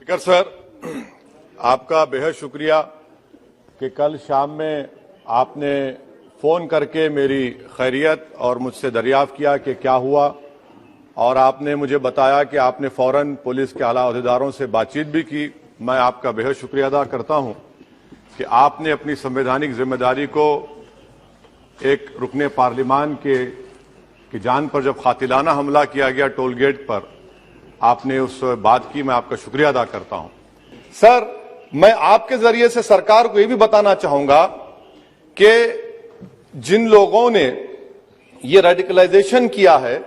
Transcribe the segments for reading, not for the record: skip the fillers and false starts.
Speaker sir, आपका बेहद शुक्रिया कि कल शाम में आपने फोन करके मेरी खैरियत और मुझसे दरियाफ्त किया कि क्या हुआ, और आपने मुझे बताया कि आपने फौरन पुलिस के आला अहदेदारों से बातचीत भी की। मैं आपका बेहद शुक्रिया अदा करता हूं कि आपने अपनी संवैधानिक जिम्मेदारी को एक रुकने पार्लिमान की जान पर जब कातिलाना हमला किया गया टोल गेट पर, आपने उस बात की। मैं आपका शुक्रिया अदा करता हूं। सर, मैं आपके जरिए से सरकार को यह भी बताना चाहूंगा कि जिन लोगों ने ये रेडिकलाइजेशन किया है,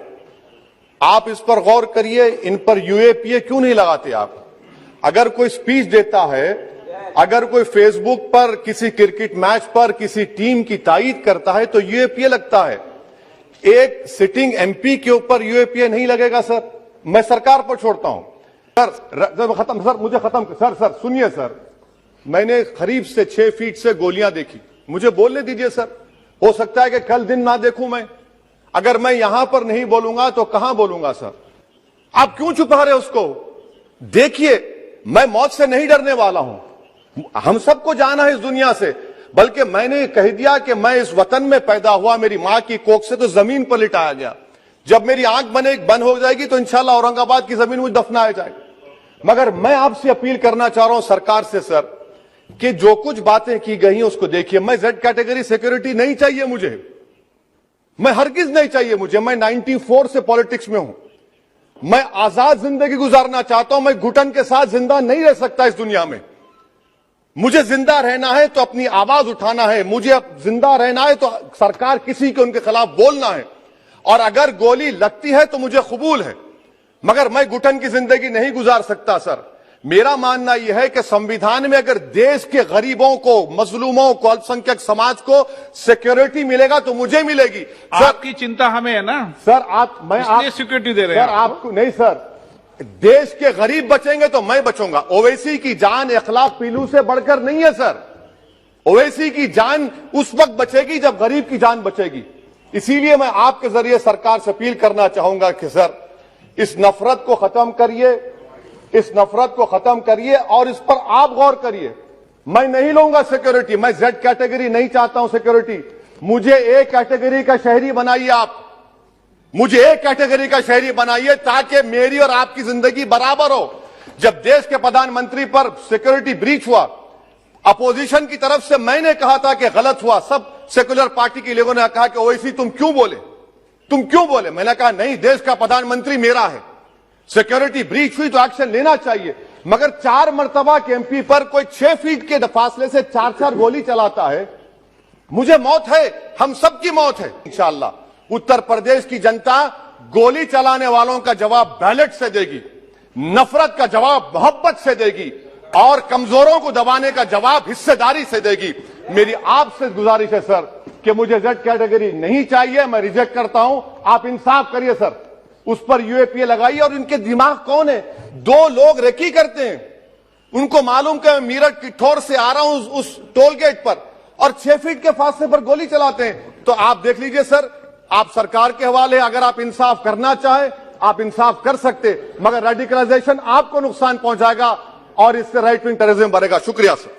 आप इस पर गौर करिए, इन पर यूएपीए क्यों नहीं लगाते आप? अगर कोई स्पीच देता है, अगर कोई फेसबुक पर किसी क्रिकेट मैच पर किसी टीम की तायीद करता है तो यूएपीए लगता है। एक सिटिंग एमपी के ऊपर यूएपीए नहीं लगेगा सर। मैं सरकार पर छोड़ता हूं। सर खत्म, सर मुझे खत्म, सर सुनिए सर, मैंने करीब से 6 फीट से गोलियां देखी, मुझे बोलने दीजिए सर। हो सकता है कि कल दिन ना देखूं मैं। अगर मैं यहां पर नहीं बोलूंगा तो कहां बोलूंगा सर? आप क्यों छुपा रहे उसको? देखिए, मैं मौत से नहीं डरने वाला हूं। हम सबको जाना है इस दुनिया से, बल्कि मैंने कह दिया कि मैं इस वतन में पैदा हुआ, मेरी मां की कोख से तो जमीन पर लिटाया गया। जब मेरी आंख बंद हो जाएगी तो इंशाल्लाह औरंगाबाद की जमीन मुझे दफनाया जाएगा। मगर मैं आपसे अपील करना चाह रहा हूं सरकार से सर, कि जो कुछ बातें की गई हैं उसको देखिए। मैं जेड कैटेगरी सिक्योरिटी नहीं चाहिए मुझे, मैं हरगिज नहीं चाहिए मुझे। मैं 94 से पॉलिटिक्स में हूं। मैं आजाद जिंदगी गुजारना चाहता हूं। मैं घुटन के साथ जिंदा नहीं रह सकता इस दुनिया में। मुझे जिंदा रहना है तो अपनी आवाज उठाना है, मुझे जिंदा रहना है तो सरकार किसी के उनके खिलाफ बोलना है, और अगर गोली लगती है तो मुझे कबूल है, मगर मैं घुटन की जिंदगी नहीं गुजार सकता सर। मेरा मानना यह है कि संविधान में अगर देश के गरीबों को, मजलूमों को, अल्पसंख्यक समाज को सिक्योरिटी मिलेगा तो मुझे मिलेगी। आपकी चिंता हमें है ना सर, मैं सिक्योरिटी दे रहे हैं सर आपको नहीं सर। देश के गरीब बचेंगे तो मैं बचूंगा। ओवैसी की जान इखलाक पीलू से बढ़कर नहीं है सर। ओवैसी की जान उस वक्त बचेगी जब गरीब की जान बचेगी। इसीलिए मैं आपके जरिए सरकार से अपील करना चाहूंगा कि सर, इस नफरत को खत्म करिए, इस नफरत को खत्म करिए और इस पर आप गौर करिए। मैं नहीं लूंगा सिक्योरिटी, मैं जेड कैटेगरी नहीं चाहता हूं सिक्योरिटी। मुझे ए कैटेगरी का शहरी बनाइए आप, मुझे एक कैटेगरी का शहरी बनाइए ताकि मेरी और आपकी जिंदगी बराबर हो। जब देश के प्रधानमंत्री पर सिक्योरिटी ब्रीच हुआ, अपोजिशन की तरफ से मैंने कहा था कि गलत हुआ। सब सेकुलर पार्टी के लोगों ने कहा कि ओवैसी तुम क्यों बोले? मैंने कहा नहीं, देश का प्रधानमंत्री मेरा है, सिक्योरिटी ब्रीच हुई तो एक्शन लेना चाहिए। मगर 4 मर्तबा के एमपी पर कोई 6 फीट के फासले से 4 गोली चलाता है। मुझे मौत है, हम सबकी मौत है। इंशाअल्लाह उत्तर प्रदेश की जनता गोली चलाने वालों का जवाब बैलेट से देगी, नफरत का जवाब मोहब्बत से देगी, और कमजोरों को दबाने का जवाब हिस्सेदारी से देगी। मेरी आपसे गुजारिश है सर कि मुझे जेड कैटेगरी नहीं चाहिए, मैं रिजेक्ट करता हूं। आप इंसाफ करिए सर, उस पर यूएपीए लगाइए। और इनके दिमाग कौन है? 2 लोग रेकी करते हैं, उनको मालूम कि मैं मीरठ की ठोर से आ रहा हूं उस टोल गेट पर, और 6 फीट के फासले पर गोली चलाते हैं। तो आप देख लीजिए सर, आप सरकार के हवाले, अगर आप इंसाफ करना चाहें आप इंसाफ कर सकते, मगर रेडिकलाइजेशन आपको नुकसान पहुंचाएगा और इससे राइट विंग टेररिज्म बढ़ेगा। शुक्रिया सर।